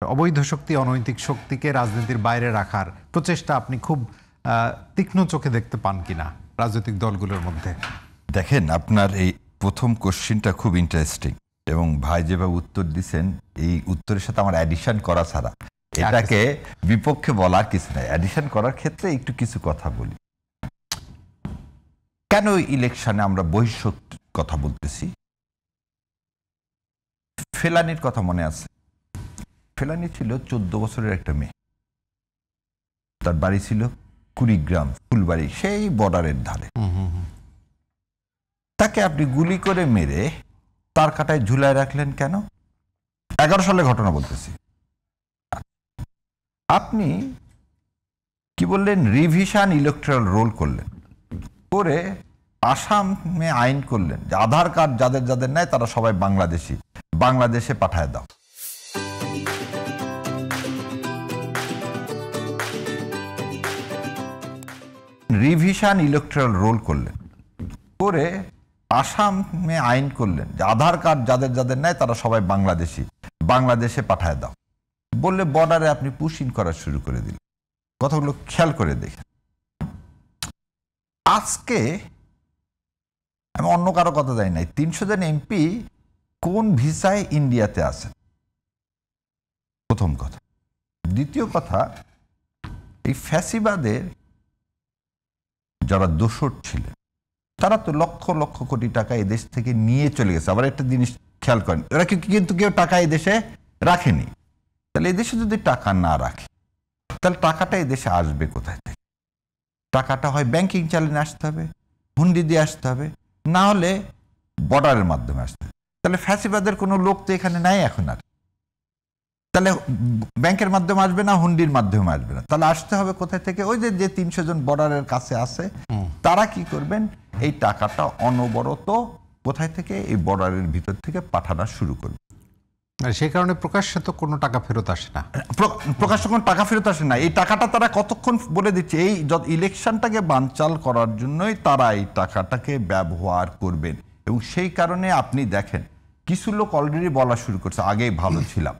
অবৈধ শক্তি অনৈতিক শক্তিকে রাজনীতির বাইরে রাখার প্রচেষ্টা আপনি খুব তীক্ষ্ণ চোখে দেখতে পান কিনা রাজনৈতিক দলগুলোর মধ্যে? দেখেন, আপনার এই প্রথম কোশ্চিনটা খুব ইন্টারেস্টিং এবং ভাই যেভাবে উত্তর দিচ্ছেন এই উত্তরের সাথে আমার অ্যাডিশন করা ছাড়া এটাকে বিপক্ষে বলার কিছু নাই। অ্যাডিশন করার ক্ষেত্রে একটু কিছু কথা বলি। কেন ইলেকশনে আমরা বহিঃশক্তির কথা বলতেছি? ফেলানির কথা মনে আছে? ফেলানি ছিল 14 বছরের একটা মেয়ে, তার বাড়ি ছিল কুড়িগ্রাম ফুলবাড়ি, সেই বর্ডারের ধারে। তাকে আপনি গুলি করে মেরে তার কাটায় ঝুলায় রাখলেন কেন? 11 সালের ঘটনা বলতেছি। আপনি কি বললেন? রিভিশন ইলেকট্রাল রোল করলেন, করে আসামে আইন করলেন যে আধার কার্ড যাদের যাদের নেয় তারা সবাই বাংলাদেশি, বাংলাদেশে পাঠায় দাও। রিভিশন ইলেকট্রাল রোল করলেন, করে আসামে আইন করলেন যে আধার কার্ড যাদের যাদের নেয় তারা সবাই বাংলাদেশি, বাংলাদেশে পাঠায় দাও। বললে বর্ডারে আপনি পুশিং করা শুরু করে দিলেন। কথাগুলো খেয়াল করে দেখেন। আজকে আমি অন্য কারো কথা জানি নাই, 300 জন এমপি কোন ভিসায় ইন্ডিয়াতে আছেন? প্রথম কথা। দ্বিতীয় কথা, এই ফ্যাসিবাদের যারা দোসর ছিলেন তারা তো লক্ষ লক্ষ কোটি টাকা এদেশ থেকে নিয়ে চলে গেছে। আবার একটা জিনিস খেয়াল করেন, এরা কিন্তু কেউ টাকা এদেশে রাখেনি। তাহলে এদেশে যদি টাকা না রাখে তাহলে টাকাটা এদেশে আসবে কোথায় থেকে? টাকাটা হয় ব্যাংকিং চালানে আসতে হবে, হুন্ডি দিয়ে আসতে হবে, না হলে বর্ডারের মাধ্যমে আসতে হবে। তাহলে ফ্যাসিবাদের কোনো লোক তো এখানে নাই এখন আর। তাহলে ব্যাংকের মাধ্যমে আসবে না, হুন্ডির মাধ্যমে আসবে না, তাহলে আসতে হবে কোথায় থেকে? ওই যে 300 জন বর্ডারের কাছে আছে, তারা কি করবেন? এই টাকাটা অনবরত কোথায় থেকে? এই বর্ডারের ভিতর থেকে পাঠানো শুরু করবে। সেই কারণে প্রকাশ্যে তো কোনো টাকা ফেরত আসে না। প্রকাশ্যে কোনো টাকা ফেরত আসে না। এই টাকাটা তারা কতক্ষণ বলে দিচ্ছে, এই ইলেকশনটাকে বানচাল করার জন্যই তারা এই টাকাটাকে ব্যবহার করবেন। এবং সেই কারণে আপনি দেখেন কিছু লোক অলরেডি বলা শুরু করছে আগেই ভালো ছিলাম।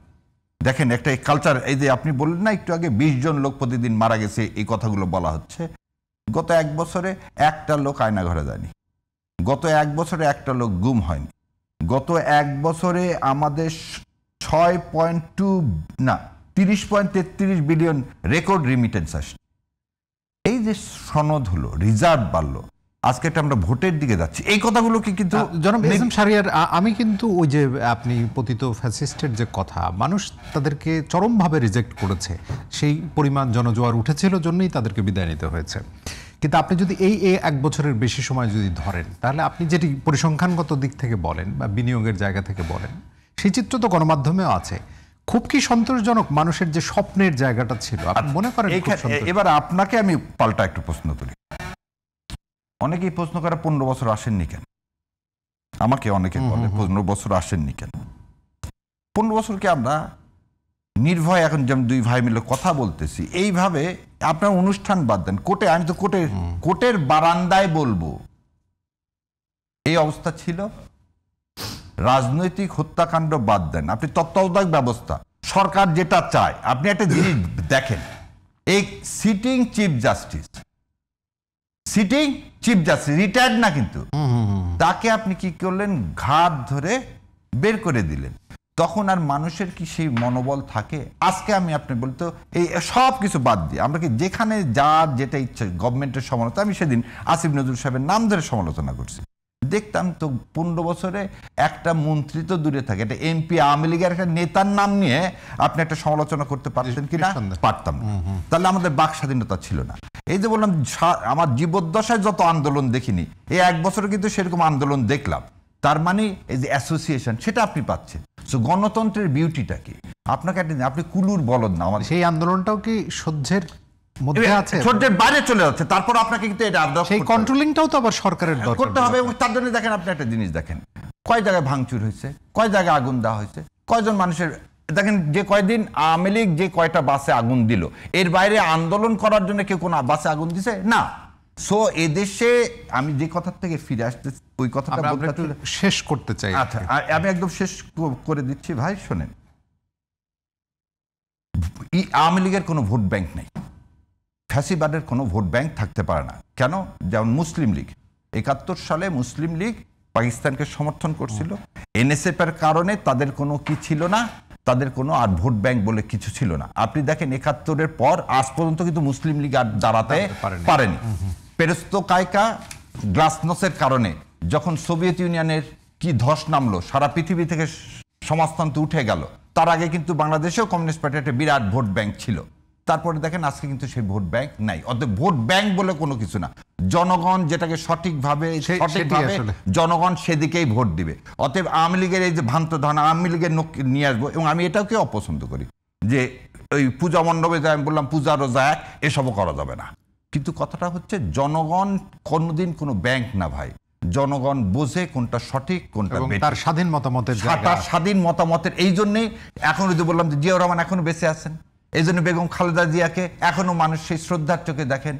দেখেন একটা কালচার, এই যে আপনি বললেন না একটু আগে 20 জন লোক প্রতিদিন মারা গেছে, এই কথাগুলো বলা হচ্ছে। গত 1 বছরে একটা লোক আয়নাঘরে যায়নি, গত 1 বছরে একটা লোক গুম হয়নি, গত 1 বছরে আমাদের 30.33 বিলিয়ন রেকর্ড রিমিটেন্স আসে। এই যে সনদ হলো, রিজার্ভ বাড়লো, আজকে আমরা ভোটের দিকে যাচ্ছি, এই কথাগুলো কি কিন্তু জনাব এসএম শাহরিয়ার, আমি কিন্তু ওই যে আপনি পতিত ফ্যাসিস্টের যে কথা, মানুষ তাদেরকে চরমভাবে রিজেক্ট করেছে, সেই পরিমাণ জনজোয়ার উঠেছিল জন্যই তাদেরকে বিদায় নিতে হয়েছে। কিন্তু আপনি যদি এই 1 বছরের বেশি সময় যদি ধরেন, তাহলে আপনি যেটি পরিসংখ্যানগত দিক থেকে বলেন বা বিনিয়োগের জায়গা থেকে বলেন, সেই চিত্র তো গণমাধ্যমেও আছে। খুব কি সন্তোষজনক? মানুষের যে স্বপ্নের জায়গাটা ছিল, আপনি মনে করেন? এবার আপনাকে আমি পাল্টা একটু প্রশ্ন করি। অনেকেই প্রশ্ন করে 15 বছর আসেননি কেন? আমাকে অনেকে বলে 15 বছর আসেননি কেন? 15 বছরকে আমরা নির্ভয়, এখন যেমন 2 ভাই মিলে কথা বলতেছি এইভাবে, আপনার অনুষ্ঠান বাদ দেন, কোর্টে, আমি তো কোর্টের বারান্দায় বলবো এই অবস্থা ছিল। রাজনৈতিক হত্যাকাণ্ড বাদ দেন, আপনি তত্ত্বাবধায়ক ব্যবস্থা, সরকার যেটা চায়, আপনি একটা জিনিস দেখেন, এই সিটিং চিফ জাস্টিস রিটায়ার্ড না কিন্তু, তাকে আপনি কি করলেন? ঘাট ধরে বের করে দিলেন। তখন আর মানুষের কি সেই মনোবল থাকে? আজকে আমি আপনি বলতো এই সব কিছু বাদ দিয়ে আমরা কি যেখানে যার যেটা ইচ্ছা গভর্নমেন্টের সমালোচনা, আমি সেদিন আসিফ নজরুল সাহেবের নাম ধরে সমালোচনা করছি, দেখতাম তো 15 বছরে একটা মন্ত্রী তো দূরে থাকে, একটা এমপি, আওয়ামী লীগের একটা নেতার নাম নিয়ে আপনি একটা সমালোচনা করতে পারতেন কিনা? পারতাম না। তাহলে আমাদের বাক স্বাধীনতা ছিল না। এই যে বললাম, আমার জীবদ্দশায় যত আন্দোলন দেখিনি, এই 1 বছরে কিন্তু সেরকম আন্দোলন দেখলাম। তার মানে এই যে অ্যাসোসিয়েশন, সেটা আপনি পাচ্ছেন। গণতন্ত্রের বিউটিটা কি? আপনাকে আপনি কুলুর বলদ না, আমাদের সেই আন্দোলনটাও কি সহ্যের মধ্যে আছে, সহ্যের বাইরে চলে যাচ্ছে। তারপর আপনাকে কিন্তু এটা সেই কন্ট্রোলিংটাও তো আবার সরকারের দরকার করতে হবে। এবং তার জন্য দেখেন, আপনি একটা জিনিস দেখেন, কয় জায়গায় ভাঙচুর হয়েছে, কয় জায়গায় আগুন দেওয়া হয়েছে, কয়জন মানুষের, দেখেন যে কয়দিন আওয়ামী লীগ যে কয়টা বাসে আগুন দিল, এর বাইরে আন্দোলন করার জন্য কেউ কোনো বাসে আগুন দিছে না। সো এদেশে আমি যে কথার থেকে ফিরে আসতে, ওই কথাটা শেষ করতে চাই। আচ্ছা, আমি একদম শেষ করে দিচ্ছি ভাই, শোনেন। আওয়ামী লীগের কোনো ভোট ব্যাংক নেই, ফ্যাসিবাদের কোনো ভোট ব্যাংক থাকতে পারে না। কেন? যেমন মুসলিম লীগ 71 সালে মুসলিম লীগ পাকিস্তানকে সমর্থন করছিল, এনএসএফ এর কারণে তাদের কোনো কি ছিল না, তাদের কোনো আর ভোট ব্যাংক বলে কিছু ছিল না। আপনি দেখেন 71-এর পর আজ পর্যন্ত কিন্তু মুসলিম লীগ আর দাঁড়াতে পারেনি। পেরেস্ত্রোকাইকা গ্লাসনোসের কারণে যখন সোভিয়েত ইউনিয়নের কি ধস নামলো, সারা পৃথিবী থেকে সমাজতন্ত্র উঠে গেল, তার আগে কিন্তু বাংলাদেশেও কমিউনিস্ট পার্টির একটা বিরাট ভোট ব্যাংক ছিল। তারপরে দেখেন আজকে কিন্তু সেই ভোট ব্যাংক নাই। অতএব ভোট ব্যাংক বলে কোনো কিছু না, জনগণ যেটাকে সঠিকভাবে জনগণ সেদিকেই ভোট দিবে। অতএব আওয়ামী লীগের এই যে ভ্রান্ত ধারণা, আওয়ামী লীগের নিয়ে আসবো, এবং আমি এটাকে অপছন্দ করি যে ওই পূজা মণ্ডপে যায়, আমি বললাম পূজা রোজা এক, এসবও করা যাবে না। কিন্তু কথাটা হচ্ছে জনগণ কোনোদিন কোনো ব্যাংক না ভাই, জনগণ বোঝে কোনটা সঠিক কোনটা তার স্বাধীন মতামতের স্বাধীন মতামতের। এই জন্যই এখন যে বললাম যে জিয়াউর রহমান এখনো বেঁচে আছেন, এই জন্য বেগম খালেদা জিয়াকে এখনো মানুষ সেই শ্রদ্ধার চোখে দেখেন।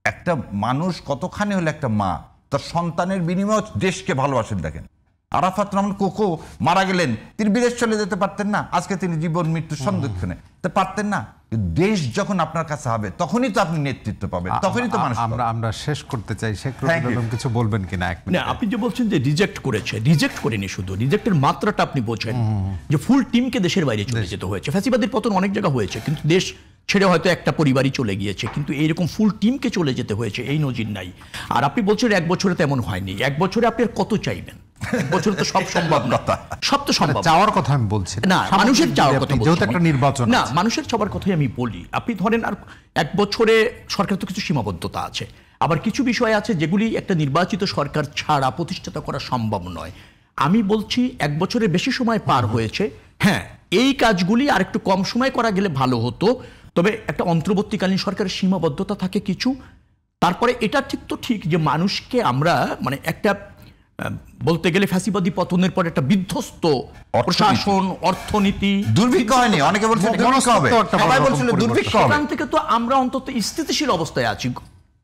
একটা মানুষ কতখানি হলে একটা মা তার সন্তানের বিনিময়ে দেশকে ভালোবাসেন। দেখেন আরাফাত রহমান কোকো মারা গেলেন, তিনি বিদেশ চলে যেতে পারতেন না, আজকে তিনি জীবন মৃত্যুর সন্ধিক্ষণে পারতেন না। দেশ যখন আপনার কাছে হবে তখনই তো আপনি নেতৃত্ব পাবেন, তখনই তো মানুষ। আমরা শেষ করতে চাই, শেখ রবিউল আলম কিছু বলবেন কিনা? না, আপনি যে বলছেন যে রিজেক্ট করেছে, রিজেক্ট করেনি, শুধু রিজেক্টের মাত্রাটা আপনি বোঝেন যে ফুল টিমকে দেশের বাইরে চলে যেতে হয়েছে। ফ্যাসিবাদের পতন অনেক জায়গা হয়েছে, কিন্তু দেশ ছেড়ে হয়তো একটা পরিবারই চলে গিয়েছে, কিন্তু এইরকম ফুল টিমকে চলে যেতে হয়েছে, এই নজির নাই। আর আপনি বলছেন 1 বছরে তেমন হয়নি, 1 বছরে আপনি আর কত চাইবেন? 1 বছরে তো সব সম্ভব না, সব তো সম্ভব চাওয়ার কথা আমি বলছি না, মানুষের চাওয়ার কথা বলছি, যেহেতু একটা নির্বাচন না, মানুষের চাওয়ার কথাই আমি বলি। আপনি ধরেন আর 1 বছরে সরকার তো কিছু সীমাবদ্ধতা আছে, আবার কিছু বিষয় আছে যেগুলি একটা নির্বাচিত সরকার ছাড়া প্রতিষ্ঠাতা করা সম্ভব নয়। আমি বলছি 1 বছরের বেশি সময় পার হয়েছে, হ্যাঁ এই কাজগুলি আর একটু কম সময় করা গেলে ভালো হতো। তবে একটা অন্তর্বর্তীকালীন সরকারের সীমাবদ্ধতা থাকে কিছু। তারপরে এটা ঠিক যে মানুষকে আমরা মানে একটা বলতে গেলে ফ্যাসিবাদী পতনের পর একটা বিধ্বস্ত প্রশাসন, অর্থনীতি, দুর্ভিক্ষ হয়নি, অনেকে বলছে দুর্ভিক্ষ হবে, সবাই বলছিল দুর্ভিক্ষ হবে, সেখান থেকে তো আমরা অন্তত স্থিতিশীল অবস্থায় আছি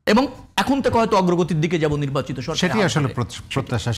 এবং এখন থেকে হয়তো অগ্রগতির দিকে যাব নির্বাচিত সরকার। সেটি আসলে প্রত্যাশা।